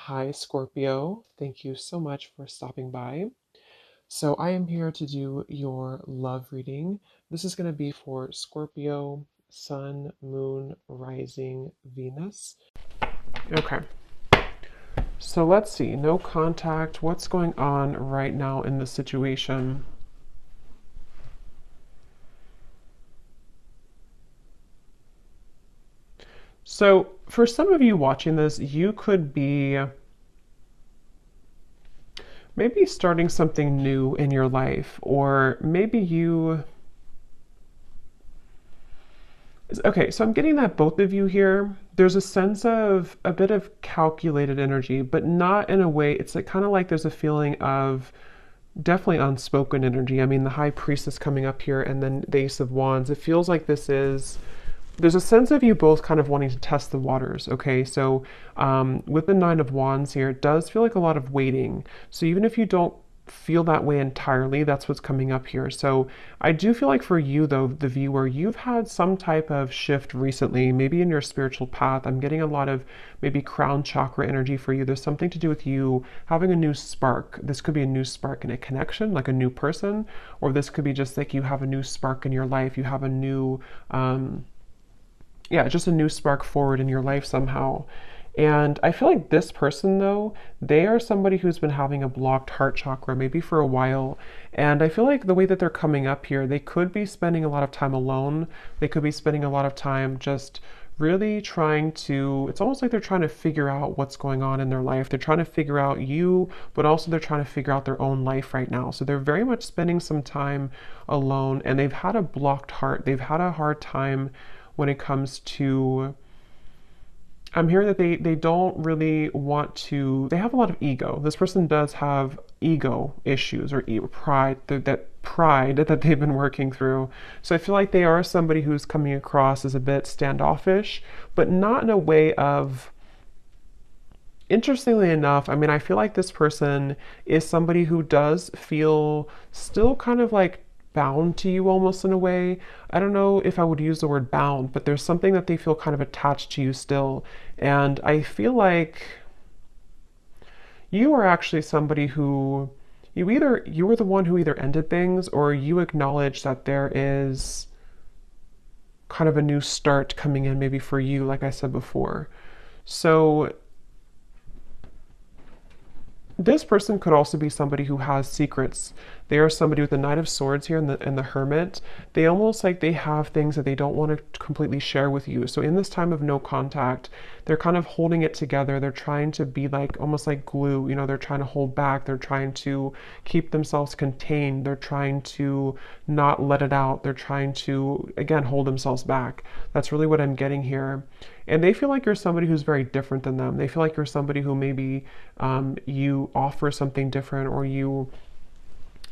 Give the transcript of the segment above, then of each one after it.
Hi, Scorpio. Thank you so much for stopping by. So, I am here to do your love reading. This is going to be for Scorpio, Sun, Moon, Rising, Venus. Okay, so let's see. No contact. What's going on right now in the situation? So, for some of you watching this, you could be maybe starting something new in your life, or maybe you. Okay, so I'm getting that both of you here, there's a sense of a bit of calculated energy, but not in a way, it's like kind of like there's a feeling of definitely unspoken energy. I mean, the High Priestess coming up here and then the Ace of Wands, it feels like there's a sense of you both kind of wanting to test the waters, okay? So with the Nine of Wands here, it does feel like a lot of waiting. So even if you don't feel that way entirely, that's what's coming up here. So I do feel like for you, though, the viewer, you've had some type of shift recently, maybe in your spiritual path. I'm getting a lot of maybe crown chakra energy for you. There's something to do with you having a new spark. This could be a new spark in a connection, like a new person, or this could be just like you have a new spark in your life. You have a new, yeah, just a new spark forward in your life somehow. And I feel like this person, though, they are somebody who's been having a blocked heart chakra maybe for a while. And I feel like the way that they're coming up here, they could be spending a lot of time alone. They could be spending a lot of time just really trying to, it's almost like they're trying to figure out what's going on in their life. They're trying to figure out you, but also they're trying to figure out their own life right now. So they're very much spending some time alone, and they've had a blocked heart. They've had a hard time when it comes to, I'm hearing that they don't really want to, they have a lot of ego. This person does have ego issues or pride, that pride that they've been working through. So I feel like they are somebody who's coming across as a bit standoffish, but not in a way of, interestingly enough, I mean, I feel like this person is somebody who does feel still kind of like bound to you almost in a way. I don't know if I would use the word bound, but there's something that they feel kind of attached to you still. And I feel like you are actually somebody who you were the one who either ended things, or you acknowledge that there is kind of a new start coming in maybe for you, like I said before. So this person could also be somebody who has secrets. They are somebody with the Knight of Swords here and the Hermit. They almost like they have things that they don't want to completely share with you. So in this time of no contact, they're kind of holding it together. They're trying to be like almost like glue. You know, they're trying to hold back. They're trying to keep themselves contained. They're trying to not let it out. They're trying to, again, hold themselves back. That's really what I'm getting here. And they feel like you're somebody who's very different than them. They feel like you're somebody who maybe you offer something different, or you,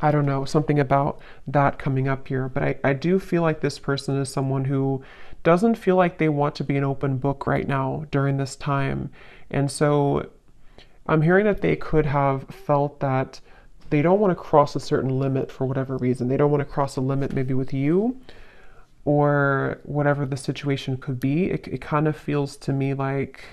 I don't know, something about that coming up here. But I do feel like this person is someone who doesn't feel like they want to be an open book right now during this time. And so I'm hearing that they could have felt that they don't want to cross a certain limit for whatever reason. They don't want to cross a limit maybe with you, or whatever the situation could be. It kind of feels to me like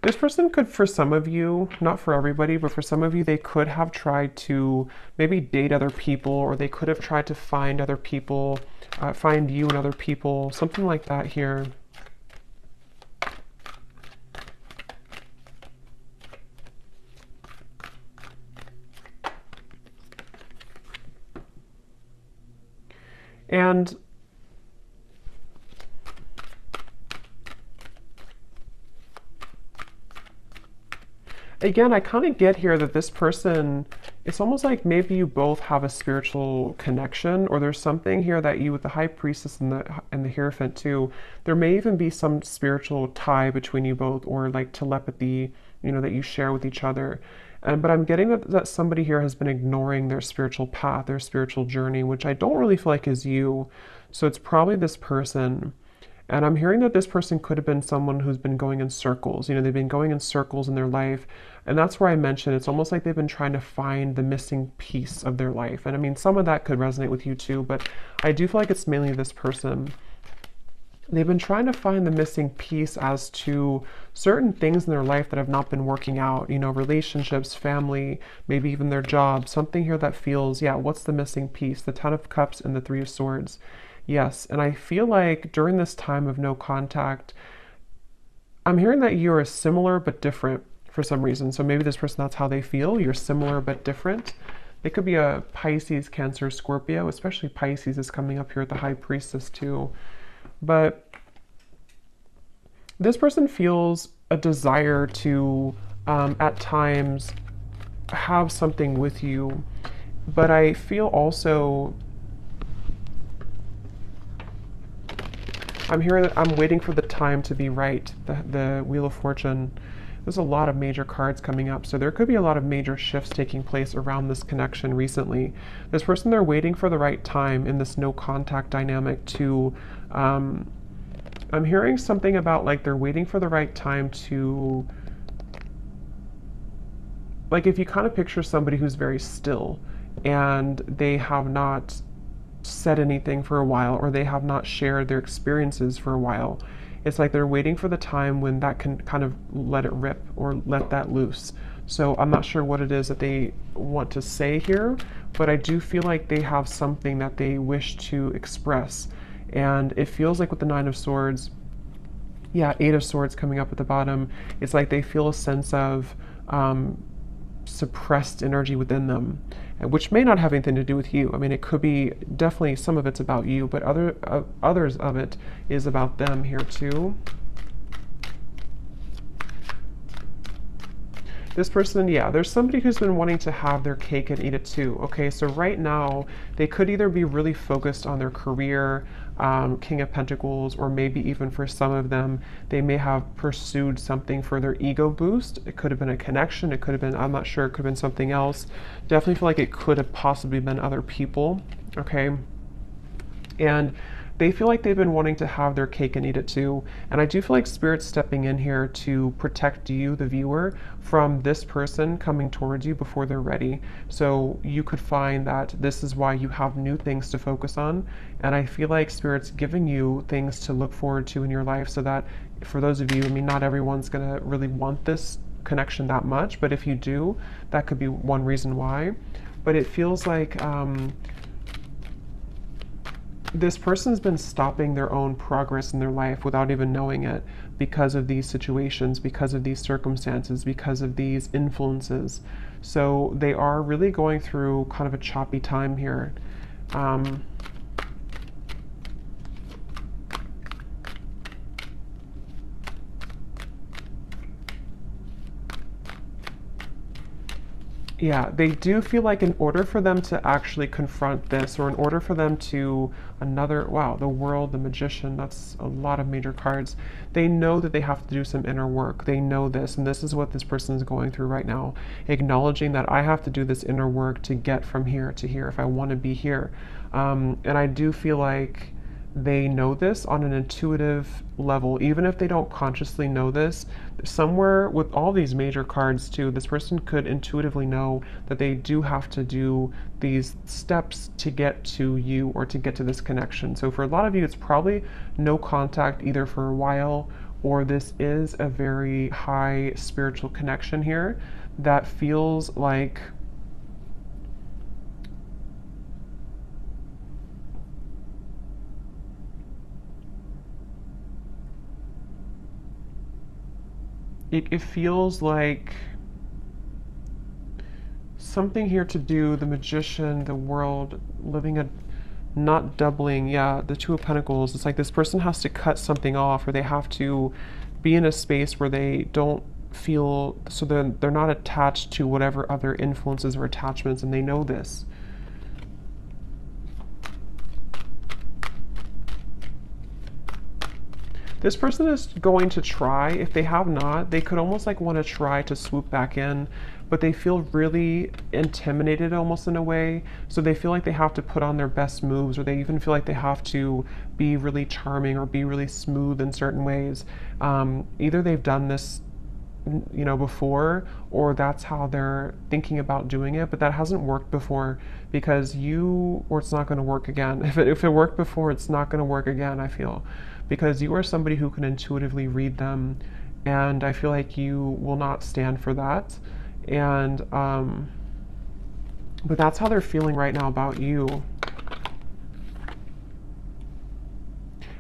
this person could, for some of you, not for everybody, but for some of you, they could have tried to maybe date other people, or they could have tried to find other people, find you and other people, something like that here. And again, I kind of get here that this person, it's almost like maybe you both have a spiritual connection, or there's something here that you, with the High Priestess and the Hierophant too, there may even be some spiritual tie between you both, or like telepathy, you know, that you share with each other. But I'm getting that somebody here has been ignoring their spiritual path, their spiritual journey, which I don't really feel like is you. So it's probably this person. And I'm hearing that this person could have been someone who's been going in circles. You know, they've been going in circles in their life. And that's where I mentioned it's almost like they've been trying to find the missing piece of their life. And I mean, some of that could resonate with you too, but I do feel like it's mainly this person. They've been trying to find the missing piece as to certain things in their life that have not been working out, you know, relationships, family, maybe even their job, something here that feels, yeah, what's the missing piece? The Ten of Cups and the Three of Swords. Yes, and I feel like during this time of no contact, I'm hearing that you are similar but different for some reason. So maybe this person, that's how they feel. You're similar but different. They could be a Pisces, Cancer, Scorpio, especially Pisces is coming up here at the High Priestess too. But this person feels a desire to, at times, have something with you. But I feel also, I'm hearing that I'm waiting for the time to be right. The Wheel of Fortune. There's a lot of major cards coming up. So there could be a lot of major shifts taking place around this connection recently. This person, they're waiting for the right time in this no contact dynamic to, I'm hearing something about like they're waiting for the right time to, like if you kind of picture somebody who's very still and they have not said anything for a while, or they have not shared their experiences for a while. It's like they're waiting for the time when that can kind of let it rip or let that loose. So I'm not sure what it is that they want to say here, but I do feel like they have something that they wish to express. And it feels like with the Nine of Swords, yeah, Eight of Swords coming up at the bottom, it's like they feel a sense of suppressed energy within them, which may not have anything to do with you. I mean, it could be, definitely some of it's about you, but others of it is about them here too. This person, yeah, there's somebody who's been wanting to have their cake and eat it too. Okay, so right now they could either be really focused on their career, King of Pentacles, or maybe even for some of them, they may have pursued something for their ego boost. It could have been a connection. It could have been, I'm not sure, it could have been something else. Definitely feel like it could have possibly been other people. Okay, and they feel like they've been wanting to have their cake and eat it too. And I do feel like Spirit's stepping in here to protect you, the viewer, from this person coming towards you before they're ready. So you could find that this is why you have new things to focus on. And I feel like Spirit's giving you things to look forward to in your life, so that for those of you, I mean, not everyone's gonna really want this connection that much, but if you do, that could be one reason why. But it feels like, this person's been stopping their own progress in their life without even knowing it, because of these situations, because of these circumstances, because of these influences. So they are really going through kind of a choppy time here. Yeah, they do feel like in order for them to actually confront this, or in order for them to wow, the World, the Magician, that's a lot of major cards. They know that they have to do some inner work. They know this, and this is what this person is going through right now, acknowledging that I have to do this inner work to get from here to here if I want to be here. And I do feel like they know this on an intuitive level, even if they don't consciously know this. Somewhere with all these major cards too, this person could intuitively know that they do have to do these steps to get to you, or to get to this connection. So for a lot of you, it's probably no contact either for a while, or this is a very high spiritual connection here that feels like it feels like something here to do, the Magician, the World, living a, not doubling, yeah, the Two of Pentacles. It's like this person has to cut something off, or they have to be in a space where they don't feel, so they're not attached to whatever other influences or attachments, and they know this. This person is going to try, if they have not, they could almost like want to try to swoop back in, but they feel really intimidated almost in a way. So they feel like they have to put on their best moves, or they even feel like they have to be really charming or be really smooth in certain ways. Either they've done this before, or that's how they're thinking about doing it, but that hasn't worked before because or it's not going to work again. If it worked before, it's not going to work again, I feel, because you are somebody who can intuitively read them, and I feel like you will not stand for that. And but that's how they're feeling right now about you.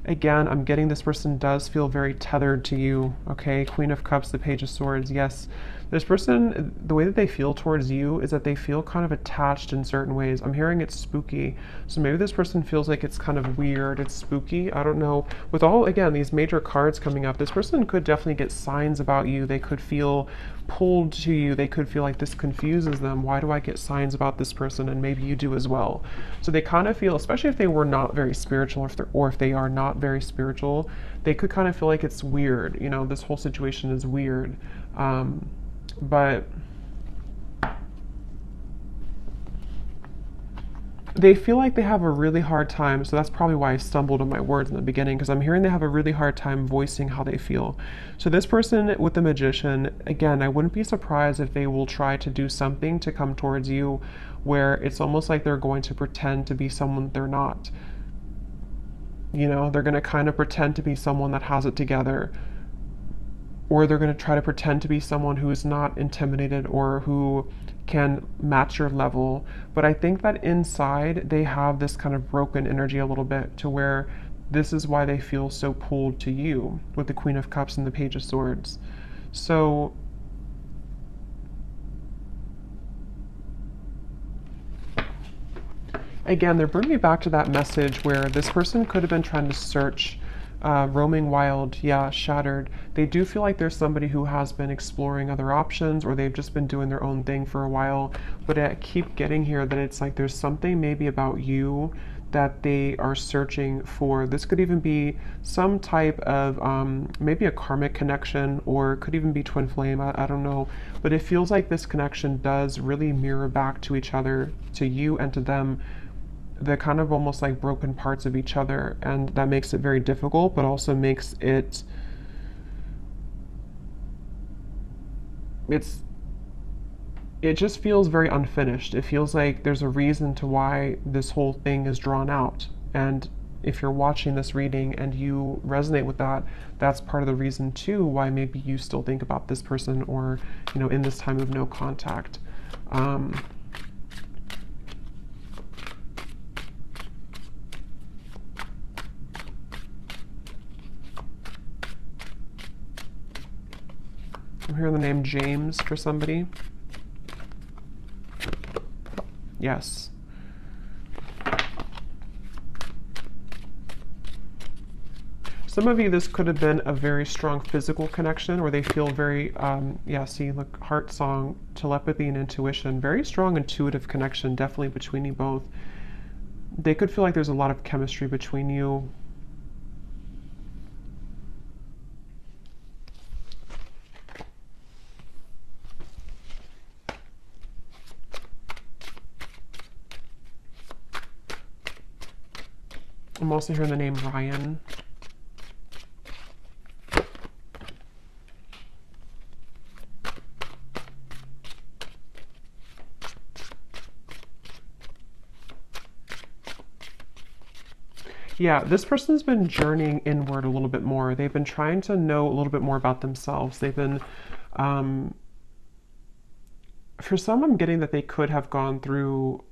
Again, I'm getting this person does feel very tethered to you, okay? Queen of Cups, the Page of Swords, yes. This person, the way that they feel towards you is that they feel kind of attached in certain ways. I'm hearing it's spooky. So maybe this person feels like it's kind of weird, it's spooky, I don't know. With all, again, these major cards coming up, this person could definitely get signs about you. They could feel pulled to you. They could feel like this confuses them. Why do I get signs about this person? And maybe you do as well. So they kind of feel, especially if they were not very spiritual, or if they are not very spiritual, they could kind of feel like it's weird. This whole situation is weird. But they feel like they have a really hard time. So that's probably why I stumbled on my words in the beginning, because I'm hearing they have a really hard time voicing how they feel. So this person with the Magician, again, I wouldn't be surprised if they will try to do something to come towards you where it's almost like they're going to pretend to be someone they're not. They're going to kind of pretend to be someone that has it together, or they're going to try to pretend to be someone who is not intimidated or who can match your level. But I think that inside they have this kind of broken energy a little bit, to where this is why they feel so pulled to you with the Queen of Cups and the Page of Swords. So again, they're bringing me back to that message where this person could have been trying to search, roaming wild, yeah, shattered. They do feel like there's somebody who has been exploring other options, or they've just been doing their own thing for a while. But I keep getting here that it's like there's something maybe about you that they are searching for. This could even be some type of maybe a karmic connection, or it could even be twin flame, I don't know. But it feels like this connection does really mirror back to each other, to you and to them, the kind of almost like broken parts of each other, and that makes it very difficult, but also makes it just feels very unfinished. It feels like there's a reason to why this whole thing is drawn out. And if you're watching this reading and you resonate with that, that's part of the reason too why maybe you still think about this person, or in this time of no contact. I'm hearing the name James for somebody. Yes. Some of you, this could have been a very strong physical connection, where they feel very, see, look, heart song, telepathy and intuition, very strong intuitive connection, definitely between you both. They could feel like there's a lot of chemistry between you. I'm also hearing the name Ryan. Yeah, this person's been journeying inward a little bit more. They've been trying to know a little bit more about themselves. They've been, for some, I'm getting that they could have gone through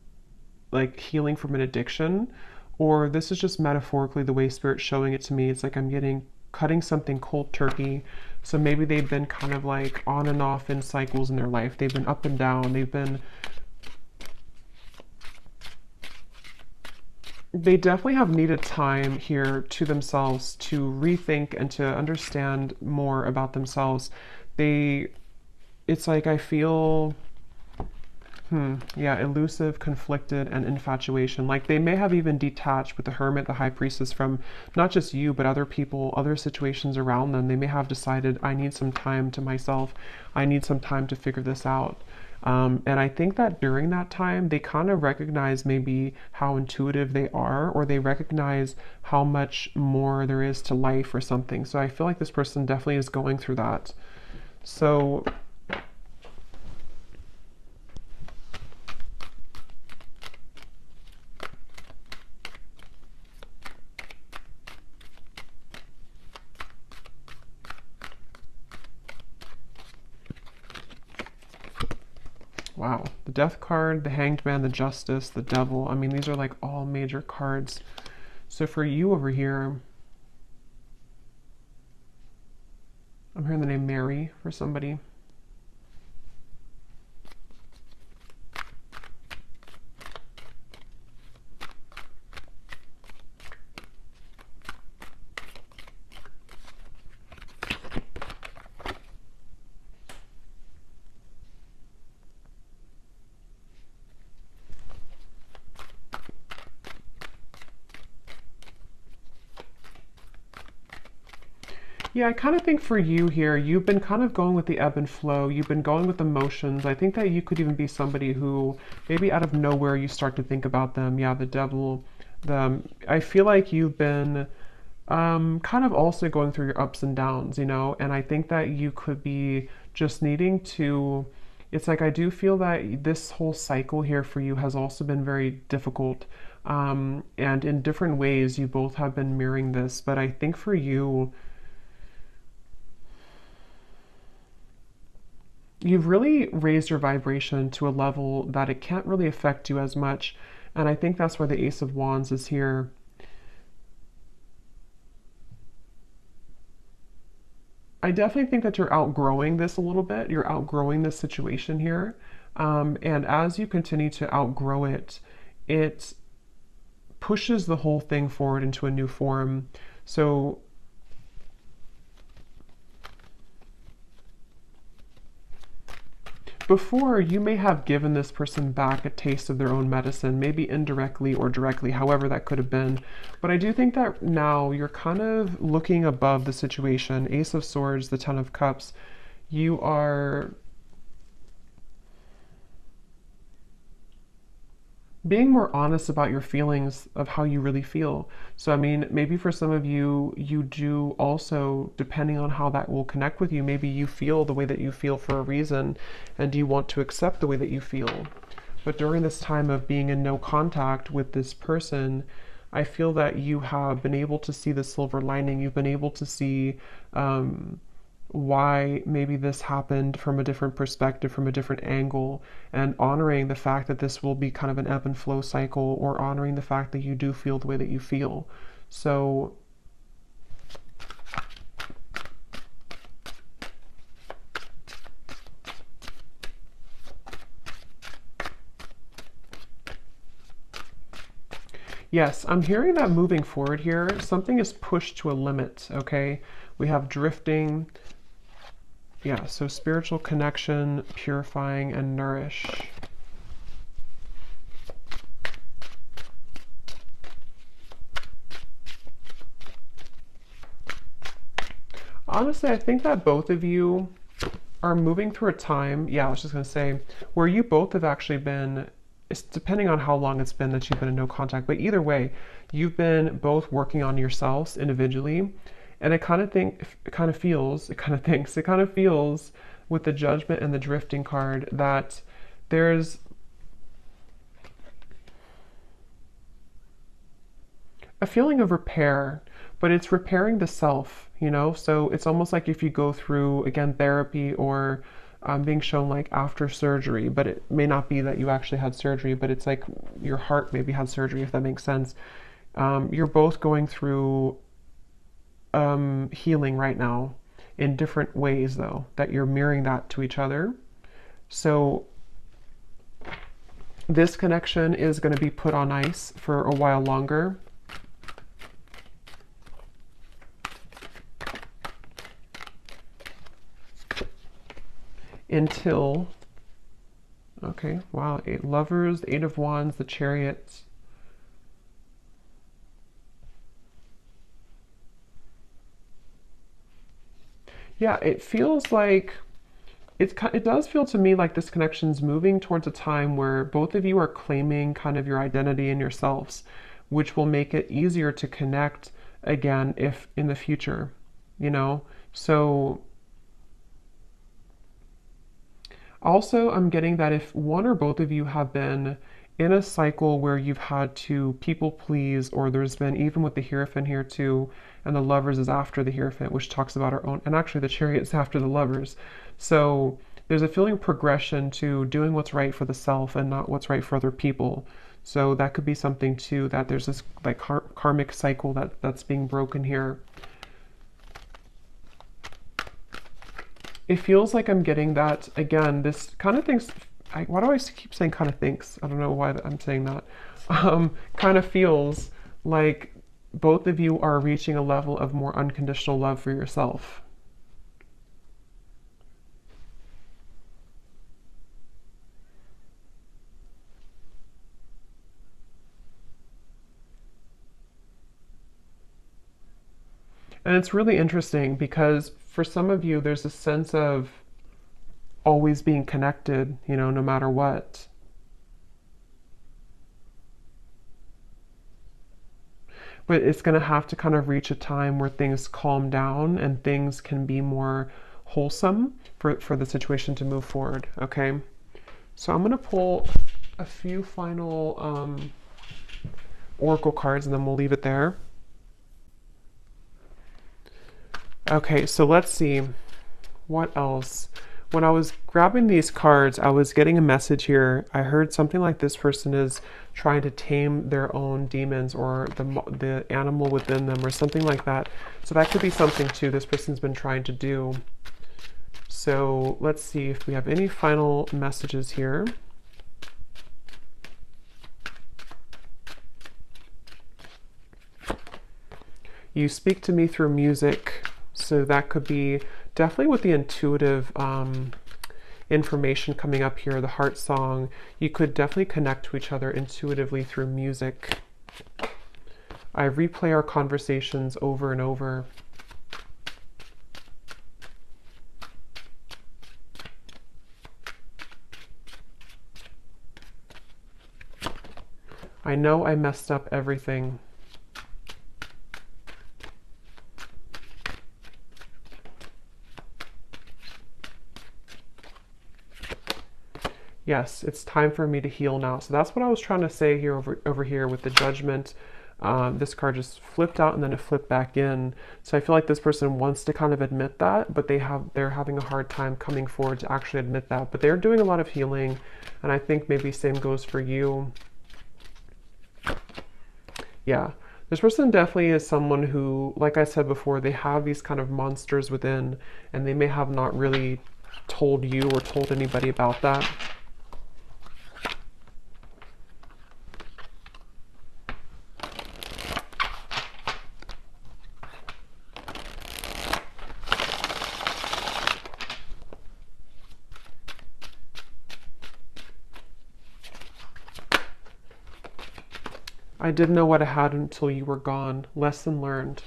like healing from an addiction, or this is just metaphorically the way Spirit's showing it to me. It's like I'm getting cutting something cold turkey. So maybe they've been kind of like on and off in cycles in their life. They've been up and down. They definitely have needed time here to themselves to rethink and to understand more about themselves. It's like I feel, yeah, elusive, conflicted, and infatuation. Like they may have even detached with the Hermit, the High Priestess, from not just you, but other people, other situations around them. They may have decided, I need some time to myself. I need some time to figure this out. And I think that during that time, they kind of recognize maybe how intuitive they are, or they recognize how much more there is to life or something. So I feel like this person definitely is going through that. So wow, the Death card, the Hanged Man, the Justice, the Devil. I mean, these are like all major cards. So for you over here, I'm hearing the name Mary for somebody. Yeah, I kind of think for you here, you've been kind of going with the ebb and flow. You've been going with emotions. I think that you could even be somebody who maybe out of nowhere you start to think about them. Yeah, the devil. I feel like you've been kind of also going through your ups and downs, you know, and I think that you could be just needing to. It's like I do feel that this whole cycle here for you has also been very difficult. And in different ways, you both have been mirroring this. But I think for you, you've really raised your vibration to a level that it can't really affect you as much. And I think that's why the Ace of Wands is here. I definitely think that you're outgrowing this a little bit. You're outgrowing this situation here. And as you continue to outgrow it, it pushes the whole thing forward into a new form. So before, you may have given this person back a taste of their own medicine, maybe indirectly or directly, however that could have been. But I do think that now you're kind of looking above the situation. Ace of Swords, the Ten of Cups. You are being more honest about your feelings of how you really feel. So, I mean, maybe for some of you, you do also, depending on how that will connect with you, maybe you feel the way that you feel for a reason, and you want to accept the way that you feel. But during this time of being in no contact with this person, I feel that you have been able to see the silver lining. You've been able to see why maybe this happened from a different perspective, from a different angle, and honoring the fact that this will be kind of an ebb and flow cycle, or honoring the fact that you do feel the way that you feel. So yes, I'm hearing that moving forward here, something is pushed to a limit, okay? We have drifting. Yeah, so spiritual connection, purifying, and nourish. Honestly, I think that both of you are moving through a time, yeah, I was just going to say, where you both have actually been, it's depending on how long it's been that you've been in no contact, but either way, you've been both working on yourselves individually. And I kind of think, it kind of feels, it kind of thinks, it kind of feels with the Judgment and the Drifting card that there's a feeling of repair, but it's repairing the self, you know? So it's almost like if you go through, again, therapy, or being shown like after surgery, but it may not be that you actually had surgery, but it's like your heart maybe had surgery, if that makes sense. You're both going through healing right now in different ways, though, that you're mirroring that to each other. So this connection is going to be put on ice for a while longer. Until, okay, wow, 8 Lovers, the 8 of Wands, the Chariot. Yeah, it feels like it does feel to me like this connection's moving towards a time where both of you are claiming kind of your identity and yourselves, which will make it easier to connect again if in the future, you know? So also, I'm getting that if one or both of you have been in a cycle where you've had to people please, or there's been, even with the Hierophant here too, and the Lovers is after the Hierophant, which talks about our own, and actually the Chariot is after the Lovers. So there's a feeling of progression to doing what's right for the self and not what's right for other people. So that could be something too, that there's this like karmic cycle that's being broken here. It feels like I'm getting that, again, this kind of things, why do I keep saying kind of thinks? I don't know why I'm saying that. Kind of feels like both of you are reaching a level of more unconditional love for yourself. And it's really interesting because for some of you, there's a sense of always being connected, you know, no matter what. But it's going to have to kind of reach a time where things calm down and things can be more wholesome for the situation to move forward, okay? So I'm going to pull a few final oracle cards and then we'll leave it there. Okay, so let's see. What else? When I was grabbing these cards, I was getting a message here. I heard something like this person is trying to tame their own demons or the animal within them or something like that. So that could be something too this person's been trying to do. So let's see if we have any final messages here. You speak to me through music. So that could be definitely with the intuitive information coming up here, the heart song. You could definitely connect to each other intuitively through music. I replay our conversations over and over. I know I messed up everything. Yes, it's time for me to heal now. So that's what I was trying to say here over here with the Judgment. This card just flipped out and then it flipped back in. So I feel like this person wants to kind of admit that, but they're having a hard time coming forward to actually admit that. But they're doing a lot of healing, and I think maybe same goes for you. Yeah, this person definitely is someone who, like I said before, they have these kind of monsters within, and they may have not really told you or told anybody about that. I didn't know what I had until you were gone. Lesson learned.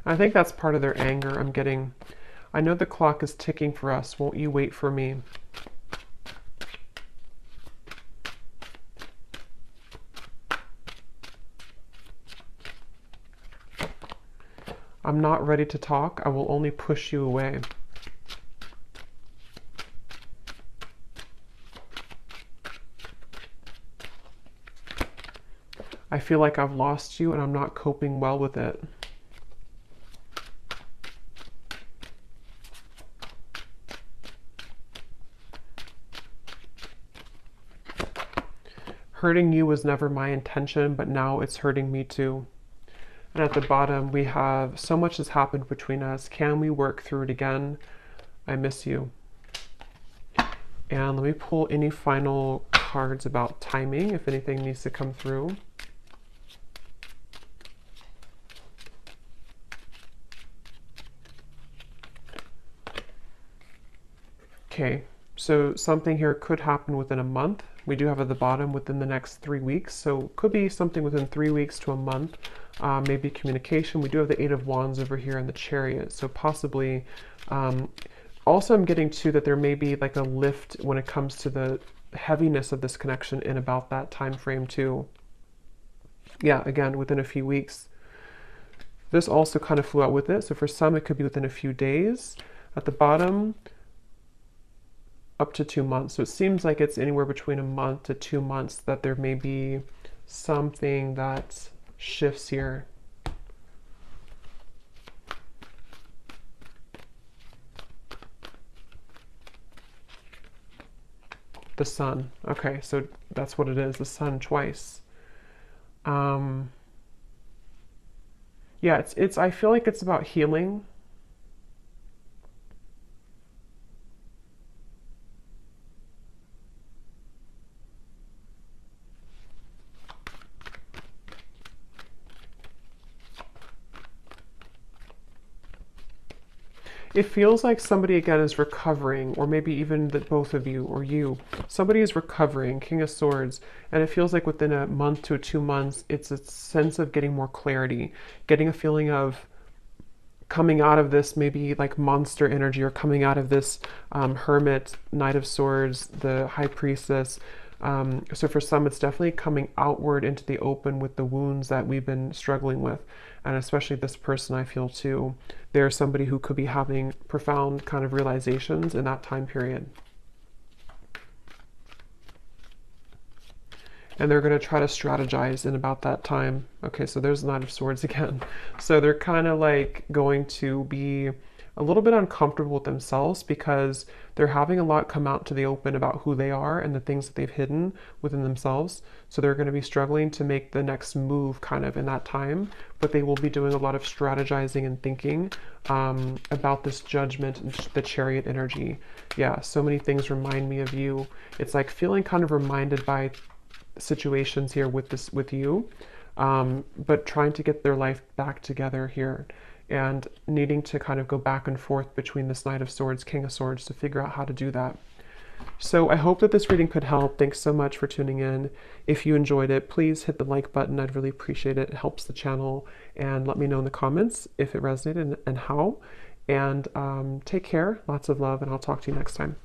I think that's part of their anger. I'm getting, I know the clock is ticking for us. Won't you wait for me? I'm not ready to talk. I will only push you away. I feel like I've lost you and I'm not coping well with it. Hurting you was never my intention, but now it's hurting me too. And at the bottom, we have, so much has happened between us. Can we work through it again? I miss you. And let me pull any final cards about timing, if anything needs to come through. Okay, so something here could happen within a month, We do have at the bottom within the next 3 weeks. So could be something within 3 weeks to a month, maybe communication. We do have the Eight of Wands over here in the Chariot. So possibly, also I'm getting too that there may be like a lift when it comes to the heaviness of this connection in about that time frame too. Yeah, again, within a few weeks. This also kind of flew out with it. So for some, it could be within a few days. At the bottom, up to 2 months. So it seems like it's anywhere between a month to 2 months that there may be something that shifts here. The Sun. Okay, so that's what it is, the Sun twice. Yeah, I feel like it's about healing. It feels like somebody again is recovering, or maybe even that both of you or you. Somebody is recovering, King of Swords, and it feels like within a month to 2 months, it's a sense of getting more clarity, getting a feeling of coming out of this maybe like monster energy, or coming out of this Hermit, Knight of Swords, the High Priestess. So for some, it's definitely coming outward into the open with the wounds that we've been struggling with. And especially this person, I feel too, they're somebody who could be having profound kind of realizations in that time period. And they're going to try to strategize in about that time. Okay, so there's the Knight of Swords again. So they're kind of like going to be a little bit uncomfortable with themselves because they're having a lot come out to the open about who they are and the things that they've hidden within themselves. So they're going to be struggling to make the next move kind of in that time, but they will be doing a lot of strategizing and thinking about this Judgment and the Chariot energy. Yeah, so many things remind me of you. It's like feeling kind of reminded by situations here with you, but trying to get their life back together here, and needing to kind of go back and forth between this Knight of Swords, King of Swords, to figure out how to do that. So I hope that this reading could help. Thanks so much for tuning in. If you enjoyed it, please hit the like button. I'd really appreciate it. It helps the channel. And let me know in the comments if it resonated and how. And take care. Lots of love, and I'll talk to you next time.